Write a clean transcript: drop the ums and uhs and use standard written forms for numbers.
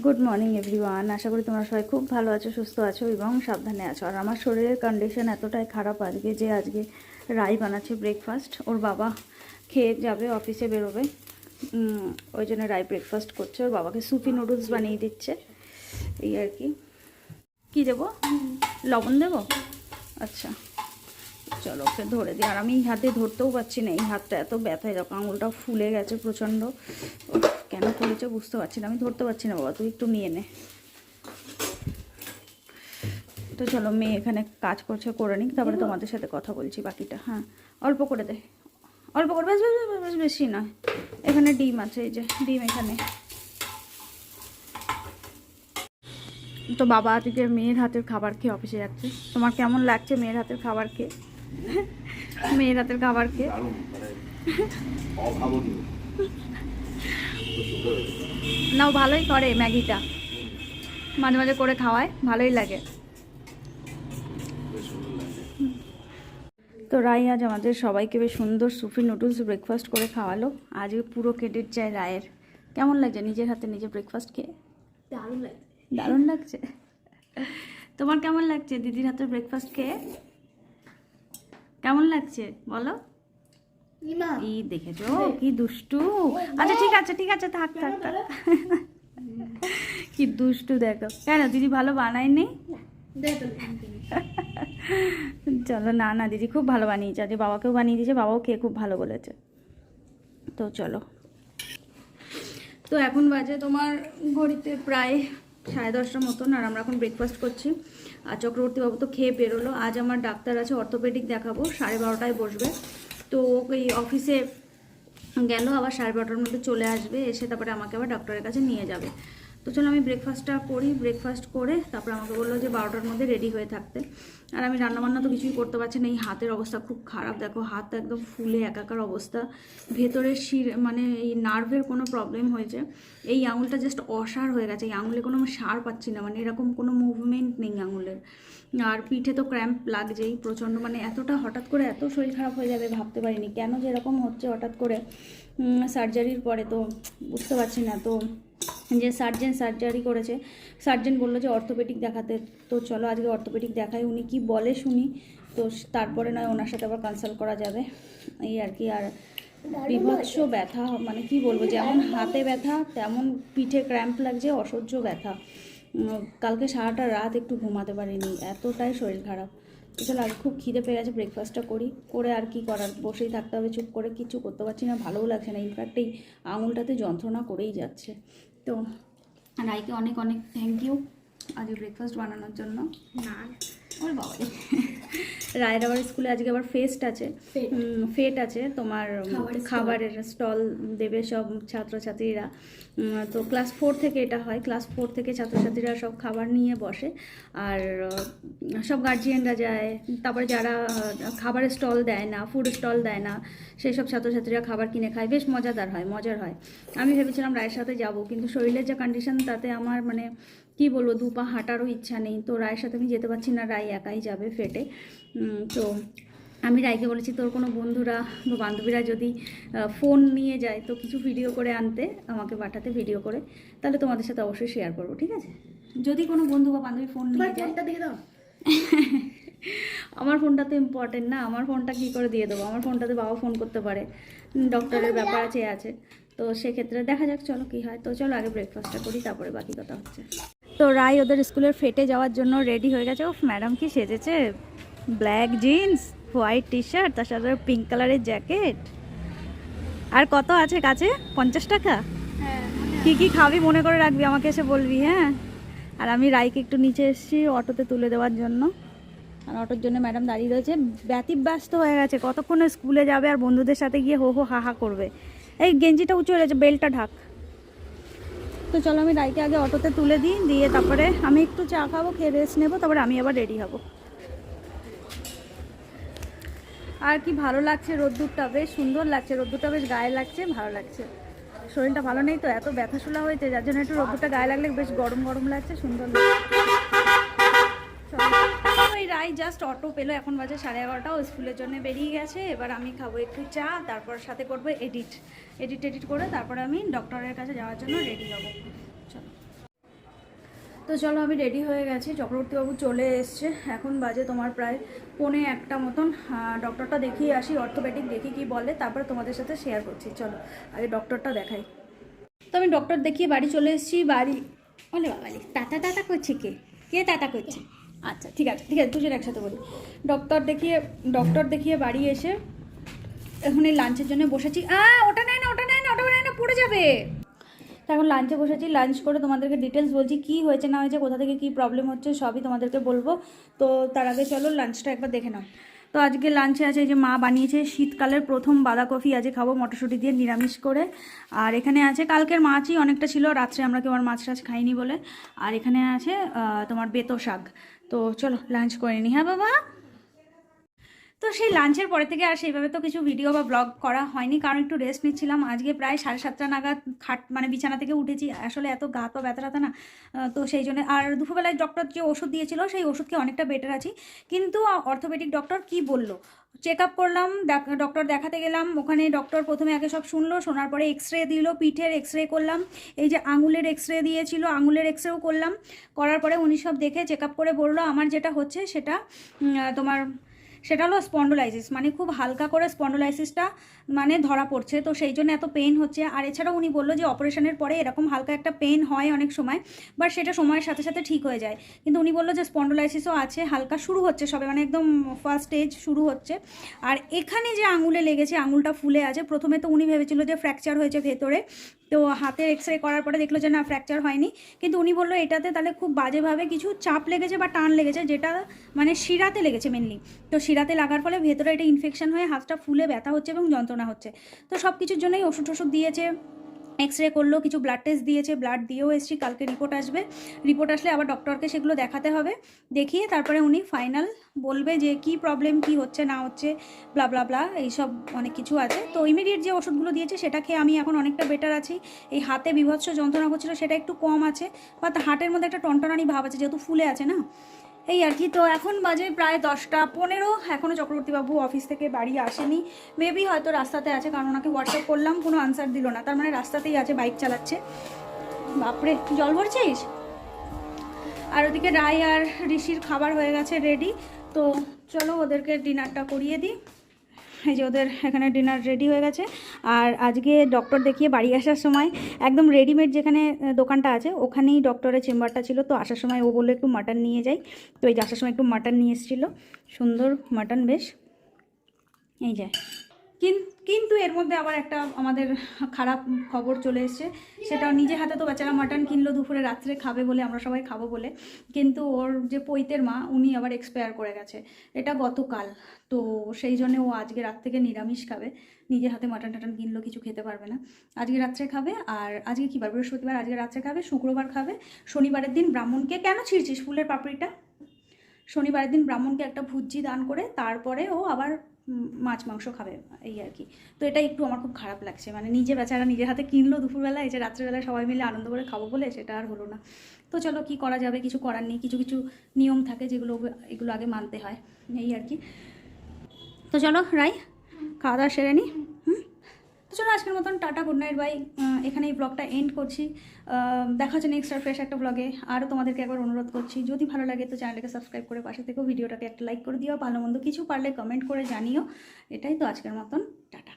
Good morning everyone. আশা করি তোমরা সবাই খুব ভালো আছো, সুস্থ আছো এবং সাবধানে আছো। আর আমার শরীরের কন্ডিশন এতটাই খারাপ আজকে যে আজকে রাই বানাচ্ছে ব্রেকফাস্ট। ওর বাবা খেয়ে যাবে, অফিসে বেরোবে, ওই জন্য রাই ব্রেকফাস্ট করছে। ওর বাবাকে সুপি নুডলস বানিয়ে দিচ্ছে, এই আর কি। কী দেবো? লবণ দেবো? আচ্ছা চলো ওকে ধরে দিই। আর আমি এই হাতে ধরতেও পারছি না, এই হাতটা এত ব্যথায়, যখন আঙুলটা ফুলে গেছে প্রচণ্ড। কেন ফুলেছে বুঝতে পারছি না, আমি ধরতে পারছি না। বাবা তুই একটু নিয়ে নে। তো চলো, মেয়ে এখানে কাজ করছে, করে নিক, তারপরে তোমাদের সাথে কথা বলছি বাকিটা। হ্যাঁ অল্প করে দে, অল্প করে, বেশ বেশ বেশি নয়। এখানে ডিম আছে, এই যে ডিম এখানে। তো বাবা আজকে মেয়ের হাতের খাবার খেয়ে অফিসে যাচ্ছে। তোমার কেমন লাগছে মেয়ের হাতের খাবার খেয়ে? মেয়ের হাতের খাবার খেয়ে নাও, ভালোই করে ম্যাগিটা, মাঝে মাঝে করে খাওয়ায়, ভালোই লাগে। তো রাই আজ আমাদের সবাইকে বেশ সুন্দর সুপি নুডলস ব্রেকফাস্ট করে খাওয়ালো। আজকে পুরো ক্রেডিট চাই রায়ের। কেমন লাগছে নিজের হাতে নিজে ব্রেকফাস্ট খেয়ে? দারুণ লাগছে। দারুণ লাগছে। তোমার কেমন লাগছে দিদির হাতের ব্রেকফাস্ট খেয়ে? কেমন লাগছে বলো? এই দেখেছো কি দুষ্টু। আচ্ছা ঠিক আছে ঠিক আছে, থাক থাক থাক। কি দুষ্টু দেখো। কেন দিদি ভালো বানায়নি? চলো, না না দিদি খুব ভালো বানিয়েছে, আজকে বাবাকেও বানিয়ে দিয়েছে, বাবাও খেয়ে খুব ভালো বলেছে। তো চলো, তো এখন বাজে তোমার ঘড়িতে প্রায় 10:30টার মতন, আর আমরা এখন ব্রেকফাস্ট করছি। আর চক্রবর্তীবাবু তো খেয়ে বেরোলো। আজ আমার ডাক্তার আছে, অর্থোপেডিক দেখাবো, 12:30টায় বসবে। তো ওই অফিসে গেল, আবার 12:30টার মধ্যে চলে আসবে, এসে তারপরে আমাকে আবার ডক্টরের কাছে নিয়ে যাবে। তো চলো আমি ব্রেকফাস্টটা করি, ব্রেকফাস্ট করে তারপরে আমাকে বললো যে 12টার মধ্যে রেডি হয়ে থাকতে। আর আমি রান্নাবান্না তো কিছুই করতে পারছি না, এই হাতের অবস্থা খুব খারাপ। দেখো হাত একদম ফুলে একাকার অবস্থা, ভেতরের মানে এই নার্ভের কোনো প্রবলেম হয়েছে। এই আঙুলটা জাস্ট অসাড় হয়ে গেছে, এই আঙুলে কোনো সার পাচ্ছি না, মানে এরকম কোনো মুভমেন্ট নেই আঙুলের। আর পিঠে তো ক্র্যাম্প লাগছেই প্রচণ্ড, মানে এতটা হঠাৎ করে এত শরীর খারাপ হয়ে যাবে ভাবতে পারিনি। কেন যে এরকম হচ্ছে হঠাৎ করে সার্জারির পরে, তো বুঝতে পারছি না। তো যে সার্জারি করেছে, সার্জেন বললো যে অর্থোপেডিক দেখাতে। তো চলো আজকে অর্থোপেডিক দেখাই, উনি কি বলে শুনি। তো তারপরে নয় ওনার সাথে আবার কনসাল্ট করা যাবে, এই আর কি। আর বিভৎস ব্যথা, মানে কি বলবো, যেমন হাতে ব্যথা তেমন পিঠে ক্র্যাম্প লাগছে, অসহ্য ব্যথা। কালকে সারাটা রাত একটু ঘুমাতে পারিনি, এতটাই শরীর খারাপ। চলো আগে খুব খিদে পেয়ে গেছে, ব্রেকফাস্টটা করি, করে আর কি করার, বসেই থাকতে হবে চুপ করে, কিছু করতে পারছি না, ভালোও লাগছে না। ইনফ্যাক্ট এই আঙুলটাতে যন্ত্রণা করেই যাচ্ছে। তো রাইকে অনেক অনেক থ্যাংক ইউ আজকে ব্রেকফাস্ট বানানোর জন্য। না ওর বাবা, রায়ের আবার স্কুলে আজকে আবার ফেস্ট আছে, ফেট আছে তোমার, খাবারের স্টল দেবে সব ছাত্রছাত্রীরা। তো ক্লাস 4 থেকে এটা হয়, ক্লাস 4 থেকে ছাত্রছাত্রীরা সব খাবার নিয়ে বসে, আর সব গার্জিয়ানরা যায়। তারপরে যারা খাবারের স্টল দেয় না, ফুড স্টল দেয় না, সেই সব ছাত্রছাত্রীরা খাবার কিনে খায়, বেশ মজাদার হয়, মজার হয়। আমি ভেবেছিলাম রায়ের সাথে যাব, কিন্তু শরীরের যে কন্ডিশন তাতে আমার মানে কি বলবো, 2 পা হাঁটারও ইচ্ছা নেই। তো রায়ের সাথে আমি যেতে পারছি না, রায় একাই যাবে ফেটে। তো আমি রায়কে বলেছি তোর কোনো বন্ধুরা বা বান্ধবীরা যদি ফোন নিয়ে যায় তো কিছু ভিডিও করে আনতে, আমাকে পাঠাতে ভিডিও করে, তাহলে তোমাদের সাথে অবশ্যই শেয়ার করবো, ঠিক আছে? যদি কোনো বন্ধু বা বান্ধবী ফোন নিয়ে যায়। দিয়ে দাও। আমার ফোনটা তো ইম্পর্টেন্ট না, আমার ফোনটা কী করে দিয়ে দেবো? আমার ফোনটাতে বাবা ফোন করতে পারে, ডক্টরের ব্যাপার আছে। তো সেক্ষেত্রে দেখা যাক চলো কী হয়। তো চলো আগে ব্রেকফাস্টটা করি, তারপরে বাকি কথা হচ্ছে। তো রায় ওদের স্কুলের ফেটে যাওয়ার জন্য রেডি হয়ে গেছে। ও ম্যাডাম কি সেজেছে, black jeans, white T shirt, তার সাথে পিঙ্ক কালারের জ্যাকেট। আর কত আছে কাছে? 50 টাকা। কি কি খাবি মনে করে রাখবি, আমাকে এসে বলবি, হ্যাঁ? আর আমি রায়কে একটু নিচে এসেছি অটোতে তুলে দেওয়ার জন্য, আর অটোর জন্য ম্যাডাম দাঁড়িয়ে রয়েছে, ব্যতিব্যস্ত হয়ে গেছে। কতক্ষণে স্কুলে যাবে আর বন্ধুদের সাথে গিয়ে হো হো হা হা করবে। এই গেঞ্জিটা উঁচু হয়ে গেছে, বেল্টটা ঢাক। তো চলো আমি রায়কে আগে অটোতে তুলে দিই, দিয়ে তারপরে আমি একটু চা খাবো, খেয়ে রেস্ট নেবো, তারপরে আমি আবার রেডি হব। আর কি ভালো লাগছে, রোদ্দুরটা বেশ সুন্দর লাগছে, রোদ্দুরটা বেশ গায়ে লাগছে, ভালো লাগছে। শরীরটা ভালো নেই তো, এত ব্যথাশোলা হয়েছে, যার জন্য একটু রোদ্দুরটা গায়ে লাগলে বেশ গরম গরম লাগছে, সুন্দর লাগছে। ওই রাই জাস্ট অটো পেলো, এখন বাজে 11:30, ও স্কুলের জন্য বেরিয়ে গেছে। এবার আমি খাবো একটু চা, তারপর সাথে করবো এডিট করে তারপরে আমি ডক্টরের কাছে যাওয়ার জন্য রেডি হবো। চলো তো চলো আমি রেডি হয়ে গেছি, চক্রবর্তীবাবু চলে এসছে, এখন বাজে তোমার প্রায় 1:45 মতন। ডক্টরটা দেখিয়ে আসি, অর্থোপেডিক দেখি কি বলে, তারপরে তোমাদের সাথে শেয়ার করছি। চলো আগে ডক্টরটা দেখাই। তো আমি ডক্টর দেখিয়ে বাড়ি চলে এসেছি। বাড়ি বলে বাবালি টাটা টাটা করছে, কে কে টাটা করছে? আচ্ছা ঠিক আছে ঠিক আছে, দুজন একসাথে বলি। ডক্টর দেখিয়ে বাড়ি এসে এখন এই লাঞ্চের জন্য বসেছি। ওটা নেয় না, ওটা নেয় না, ওটা নেয় না, পড়ে যাবে। তো এখন লাঞ্চে বসেছি, লাঞ্চ করে তোমাদেরকে ডিটেলস বলছি কী হয়েছে না হয়েছে, কোথা থেকে কী প্রবলেম হচ্ছে সবই তোমাদেরকে বলবো। তো তার আগে চলো লাঞ্চটা একবার দেখে নাও। তো আজকে লাঞ্চে আছে এই যে মা বানিয়েছে শীতকালের প্রথম বাঁধাকপি, আজকে খাবো মটরশুঁটি দিয়ে নিরামিষ করে। আর এখানে আছে কালকের মাছই অনেকটা ছিল, রাত্রে আমরা কেউ আর মাছ টাছ খাইনি বলে। আর এখানে আছে তোমার বেতো শাক। তো চলো লাঞ্চ করে নিই। হ্যাঁ বাবা। তো সেই লাঞ্চের পরে থেকে আর সেইভাবে তো কিছু ভিডিও বা ব্লগ করা হয়নি, কারণ একটু রেস্ট নিচ্ছিলাম। আজকে প্রায় 7:30 নাগাদ মানে বিছানা থেকে উঠেছি, আসলে এত গা তো ব্যথা না, তো সেই জন্য। আর দুপুরবেলায় ডক্টর যে ওষুধ দিয়েছিল সেই ওষুধকে অনেকটা বেটার আছি। কিন্তু অর্থোপেডিক ডক্টর কি বললো, চেক আপ করলাম, ডক্টর দেখাতে গেলাম, ওখানে ডক্টর প্রথমে আগে সব শুনলো, শোনার পরে এক্সরে দিল, পিঠের এক্সরে করলাম, এই যে আঙুলের এক্সরে দিয়েছিল আঙুলের এক্সরেও করলাম। করার পরে উনি সব দেখে চেক আপ করে বললো আমার যেটা হচ্ছে সেটা সেটা হলো স্পন্ডোলাইসিস, মানে খুব হালকা করে স্পন্ডোলাইসিসটা মানে ধরা পড়ছে, তো সেই জন্য এত পেন হচ্ছে। আর এছাড়াও উনি বললো যে অপারেশনের পরে এরকম হালকা একটা পেন হয় অনেক সময়, বাট সেটা সময়ের সাথে সাথে ঠিক হয়ে যায়। কিন্তু উনি বললো যে স্পন্ডোলাইসিসও আছে, হালকা শুরু হচ্ছে সবে, মানে একদম ফার্স্ট স্টেজ শুরু হচ্ছে। আর এখানে যে আঙুলে লেগেছে, আঙুলটা ফুলে আছে, প্রথমে তো উনি ভেবেছিল যে ফ্র্যাকচার হয়েছে ভেতরে, তো হাতের এক্সরে করার পরে দেখলো যে না ফ্র্যাকচার হয়নি। কিন্তু উনি বললো এটাতে তাহলে খুব বাজেভাবে কিছু চাপ লেগেছে বা টান লেগেছে, যেটা মানে শিরাতে লেগেছে মেনলি। তো শিরাতে লাগার ফলে ভেতরে এটা ইনফেকশন হয়ে হাতটা ফুলে ব্যথা হচ্ছে এবং যন্ত্রণা হচ্ছে। তো সব কিছুর জন্যই ওষুধ দিয়েছে, এক্সরে করলো, কিছু ব্লাড টেস্ট দিয়েছে, ব্লাড দিয়েও এসেছি, কালকে রিপোর্ট আসবে। রিপোর্ট আসলে আবার ডক্টরকে সেগুলো দেখাতে হবে, দেখিয়ে তারপরে উনি ফাইনাল বলবে যে কি প্রবলেম, কি হচ্ছে না হচ্ছে, ব্লা ব্লা ব্লা এইসব অনেক কিছু আছে। তো ইমিডিয়েট যে ওষুধগুলো দিয়েছে সেটা খেয়ে আমি এখন অনেকটা বেটার আছি। এই হাতে বিভৎস যন্ত্রণা হচ্ছিলো সেটা একটু কম আছে, বা হার্টের মধ্যে একটা টনটনানি ভাব আছে যেহেতু ফুলে আছে না, এই আর কি। তো এখন বাজে প্রায় 10:15, এখনও চক্রবর্তীবাবু অফিস থেকে বাড়ি আসেনি, মেবি হয়তো রাস্তাতে আছে, কারণ ওনাকে হোয়াটসঅ্যাপ করলাম কোনো আনসার দিল না, তার মানে রাস্তাতেই আছে, বাইক চালাচ্ছে। বাপরে জল ভরছিস। আর ওদিকে রায় আর ঋষির খাবার হয়ে গেছে রেডি, তো চলো ওদেরকে ডিনারটা করিয়ে দিই। এই যে ওদের এখানে ডিনার রেডি হয়ে গেছে। আর আজকে ডক্টর দেখিয়ে বাড়ি আসার সময় একদম রেডিমেড যেখানে দোকানটা আছে ওখানেই ডক্টরের চেম্বারটা ছিল, তো আসার সময় ও বললো একটু মাটন নিয়ে যাই, তো এই যে আসার সময় একটু মাটন নিয়ে এসেছিলো, সুন্দর মাটন বেশ। এই যে কিন্তু এর মধ্যে আবার একটা আমাদের খারাপ খবর চলে এসছে, সেটা নিজে হাতে তো বেচারা মাটন কিনলো দুপুরে রাত্রে খাবে বলে, আমরা সবাই খাবো বলে, কিন্তু ওর যে পৈতের মা উনি আবার এক্সপায়ার করে গেছে, এটা গতকাল। তো সেই জন্য ও আজকে রাত থেকে নিরামিষ খাবে, নিজে হাতে মাটন টাটন কিনলো, কিছু খেতে পারবে না, আজকে রাত্রে খাবে। আর আজকে কী বার, বৃহস্পতিবার, আজকে রাত্রে খাবে, শুক্রবার খাবে, শনিবারের দিন ব্রাহ্মণকে, কেন ছিঁড়ছিস ফুলের পাপড়িটা, শনিবারের দিন ব্রাহ্মণকে একটা ভুজি দান করে তারপরে ও আবার মাছ মাংস খাবে, এই আর কি। তো এটা একটু আমার খুব খারাপ লাগছে, মানে নিজে বেচারা নিজের হাতে কিনলো দুপুরবেলা, এই যে রাত্রেবেলায় সবাই মিলে আনন্দ করে খাবো বলে, সেটা আর হলো না। তো চলো কি করা যাবে, কিছু করার নেই, কিছু কিছু নিয়ম থাকে যেগুলো এগুলো আগে মানতে হয়, এই আর কি। তো চলো রাই খাওয়া দাওয়া সেরে নি। তো চলো আজকের মতন টাটা, গুড নাইট, বাই। এখানে এই ব্লগটা এন্ড করছি, দেখা হচ্ছে নেক্সট আর ফ্রেশ একটা ব্লগে। আরও তোমাদেরকে একবার অনুরোধ করছি, যদি ভালো লাগে তো চ্যানেলটাকে সাবস্ক্রাইব করে পাশে থেকেও ভিডিওটাকে একটা লাইক করে দিও, ভালো মন্দ কিছু পারলে কমেন্ট করে জানিও। এটাই তো আজকের মতন, টাটা।